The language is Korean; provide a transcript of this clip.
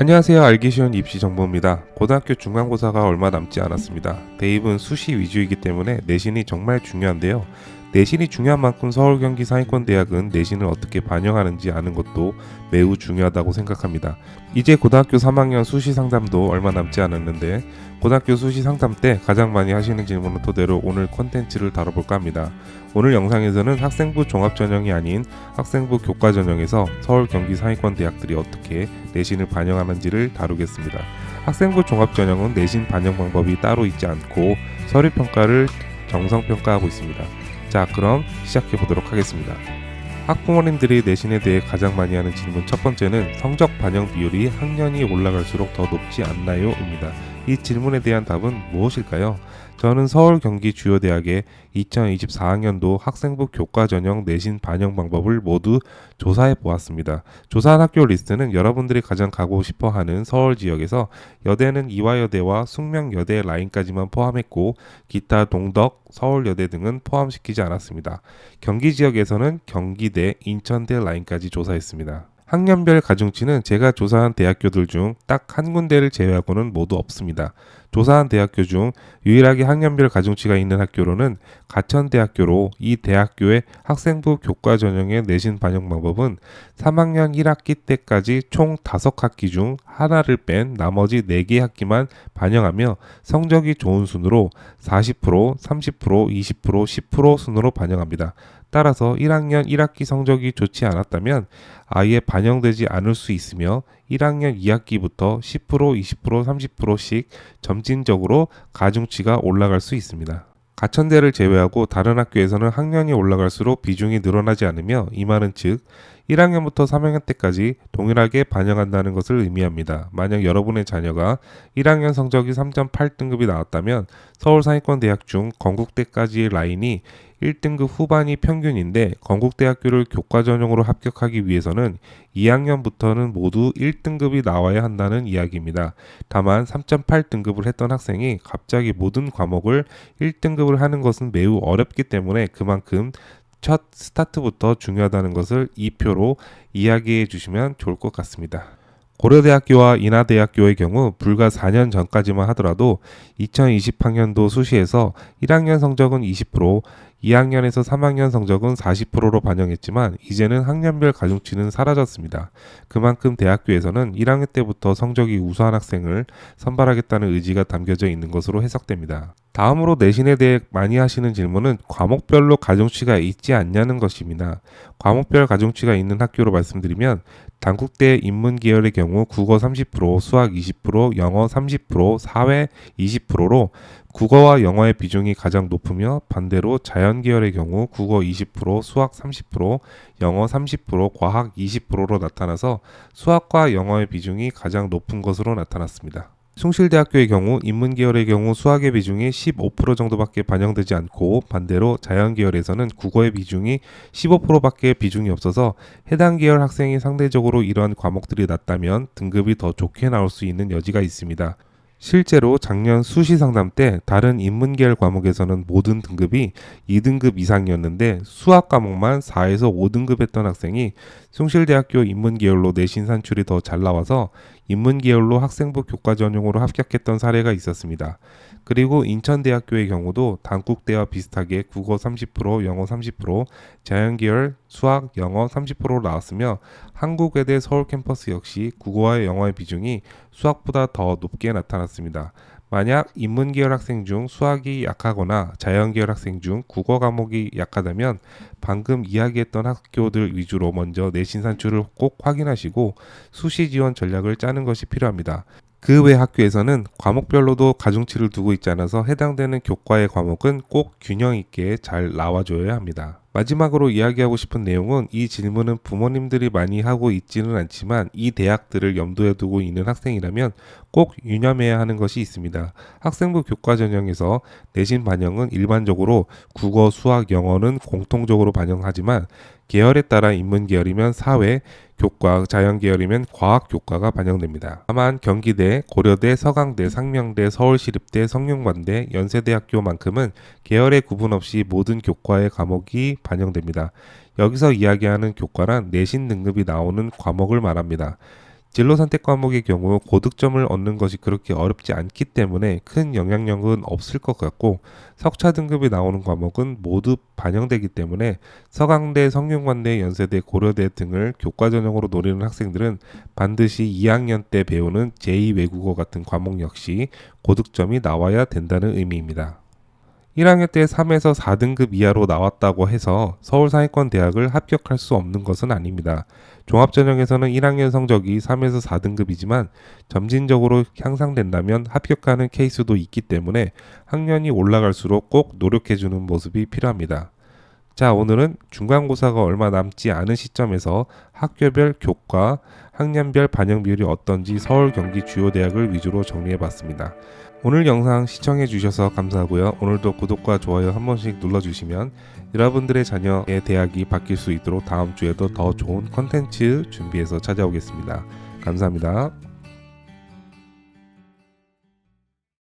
안녕하세요. 알기 쉬운 입시 정보입니다. 고등학교 중간고사가 얼마 남지 않았습니다. 대입은 수시 위주이기 때문에 내신이 정말 중요한데요. 내신이 중요한 만큼 서울 경기 상위권 대학은 내신을 어떻게 반영하는지 아는 것도 매우 중요하다고 생각합니다. 이제 고등학교 3학년 수시 상담도 얼마 남지 않았는데 고등학교 수시 상담 때 가장 많이 하시는 질문을 토대로 오늘 콘텐츠를 다뤄볼까 합니다. 오늘 영상에서는 학생부 종합전형이 아닌 학생부 교과전형에서 서울 경기 상위권 대학들이 어떻게 내신을 반영하는지를 다루겠습니다. 학생부 종합전형은 내신 반영 방법이 따로 있지 않고 서류평가를 정성평가하고 있습니다. 자, 그럼 시작해 보도록 하겠습니다. 학부모님들이 내신에 대해 가장 많이 하는 질문 첫 번째는 성적 반영 비율이 학년이 올라갈수록 더 높지 않나요? 입니다. 이 질문에 대한 답은 무엇일까요? 저는 서울 경기 주요 대학의 2024학년도 학생부 교과 전형 내신 반영 방법을 모두 조사해 보았습니다. 조사한 학교 리스트는 여러분들이 가장 가고 싶어 하는 서울 지역에서 여대는 이화여대와 숙명여대 라인까지만 포함했고 기타 동덕, 서울여대 등은 포함시키지 않았습니다. 경기 지역에서는 경기대, 인천대 라인까지 조사했습니다. 학년별 가중치는 제가 조사한 대학교들 중 딱 한 군데를 제외하고는 모두 없습니다. 조사한 대학교 중 유일하게 학년별 가중치가 있는 학교로는 가천대학교로 이 대학교의 학생부 교과 전형의 내신 반영 방법은 3학년 1학기 때까지 총 5학기 중 하나를 뺀 나머지 4개 학기만 반영하며 성적이 좋은 순으로 40%, 30%, 20%, 10% 순으로 반영합니다. 따라서 1학년 1학기 성적이 좋지 않았다면 아예 반영되지 않을 수 있으며 1학년 2학기부터 10%, 20%, 30%씩 점진적으로 가중치가 올라갈 수 있습니다. 가천대를 제외하고 다른 학교에서는 학년이 올라갈수록 비중이 늘어나지 않으며 이 말은 즉 1학년부터 3학년 때까지 동일하게 반영한다는 것을 의미합니다. 만약 여러분의 자녀가 1학년 성적이 3.8등급이 나왔다면 서울 상위권 대학 중 건국대까지의 라인이 1등급 후반이 평균인데 건국대학교를 교과 전형으로 합격하기 위해서는 2학년부터는 모두 1등급이 나와야 한다는 이야기입니다. 다만 3.8등급을 했던 학생이 갑자기 모든 과목을 1등급을 하는 것은 매우 어렵기 때문에 그만큼 첫 스타트부터 중요하다는 것을 이 표로 이야기해 주시면 좋을 것 같습니다. 고려대학교와 인하대학교의 경우 불과 4년 전까지만 하더라도 2020학년도 수시에서 1학년 성적은 20%, 2학년에서 3학년 성적은 40%로 반영했지만 이제는 학년별 가중치는 사라졌습니다. 그만큼 대학교에서는 1학년 때부터 성적이 우수한 학생을 선발하겠다는 의지가 담겨져 있는 것으로 해석됩니다. 다음으로 내신에 대해 많이 하시는 질문은 과목별로 가중치가 있지 않냐는 것입니다. 과목별 가중치가 있는 학교로 말씀드리면 단국대 인문계열의 경우 국어 30%, 수학 20%, 영어 30%, 사회 20%로 국어와 영어의 비중이 가장 높으며 반대로 자연계열의 경우 국어 20%, 수학 30%, 영어 30%, 과학 20%로 나타나서 수학과 영어의 비중이 가장 높은 것으로 나타났습니다. 숭실대학교의 경우 인문계열의 경우 수학의 비중이 15% 정도밖에 반영되지 않고 반대로 자연계열에서는 국어의 비중이 15%밖에 비중이 없어서 해당 계열 학생이 상대적으로 이러한 과목들이 낮다면 등급이 더 좋게 나올 수 있는 여지가 있습니다. 실제로 작년 수시 상담 때 다른 인문계열 과목에서는 모든 등급이 2등급 이상이었는데 수학 과목만 4에서 5등급 했던 학생이 숭실대학교 인문계열로 내신 산출이 더 잘 나와서 인문계열로 학생부 교과 전형으로 합격했던 사례가 있었습니다. 그리고 인천대학교의 경우도 단국대와 비슷하게 국어 30%, 영어 30%, 자연계열, 수학, 영어 30%로 나왔으며 한국외대 서울 캠퍼스 역시 국어와 영어의 비중이 수학보다 더 높게 나타났습니다. 만약 인문계열 학생 중 수학이 약하거나 자연계열 학생 중 국어 과목이 약하다면 방금 이야기했던 학교들 위주로 먼저 내신 산출을 꼭 확인하시고 수시 지원 전략을 짜는 것이 필요합니다. 그 외 학교에서는 과목별로도 가중치를 두고 있지 않아서 해당되는 교과의 과목은 꼭 균형 있게 잘 나와줘야 합니다. 마지막으로 이야기하고 싶은 내용은 이 질문은 부모님들이 많이 하고 있지는 않지만 이 대학들을 염두에 두고 있는 학생이라면 꼭 유념해야 하는 것이 있습니다. 학생부 교과 전형에서 내신 반영은 일반적으로 국어, 수학, 영어는 공통적으로 반영하지만 계열에 따라 인문계열이면 사회, 교과, 자연계열이면 과학 교과가 반영됩니다. 다만 경기대, 고려대, 서강대, 상명대, 서울시립대, 성균관대, 연세대학교만큼은 계열의 구분 없이 모든 교과의 과목이 반영됩니다. 여기서 이야기하는 교과란 내신 등급이 나오는 과목을 말합니다. 진로 선택 과목의 경우 고득점을 얻는 것이 그렇게 어렵지 않기 때문에 큰 영향력은 없을 것 같고, 석차 등급이 나오는 과목은 모두 반영되기 때문에 서강대, 성균관대, 연세대, 고려대 등을 교과 전형으로 노리는 학생들은 반드시 2학년 때 배우는 제2외국어 같은 과목 역시 고득점이 나와야 된다는 의미입니다. 1학년 때 3에서 4등급 이하로 나왔다고 해서 서울상위권 대학을 합격할 수 없는 것은 아닙니다. 종합전형에서는 1학년 성적이 3에서 4등급이지만 점진적으로 향상된다면 합격하는 케이스도 있기 때문에 학년이 올라갈수록 꼭 노력해주는 모습이 필요합니다. 자, 오늘은 중간고사가 얼마 남지 않은 시점에서 학교별 교과, 학년별 반영 비율이 어떤지 서울, 경기 주요 대학을 위주로 정리해봤습니다. 오늘 영상 시청해주셔서 감사하고요. 오늘도 구독과 좋아요 한 번씩 눌러주시면 여러분들의 자녀의 대학이 바뀔 수 있도록 다음 주에도 더 좋은 컨텐츠 준비해서 찾아오겠습니다. 감사합니다.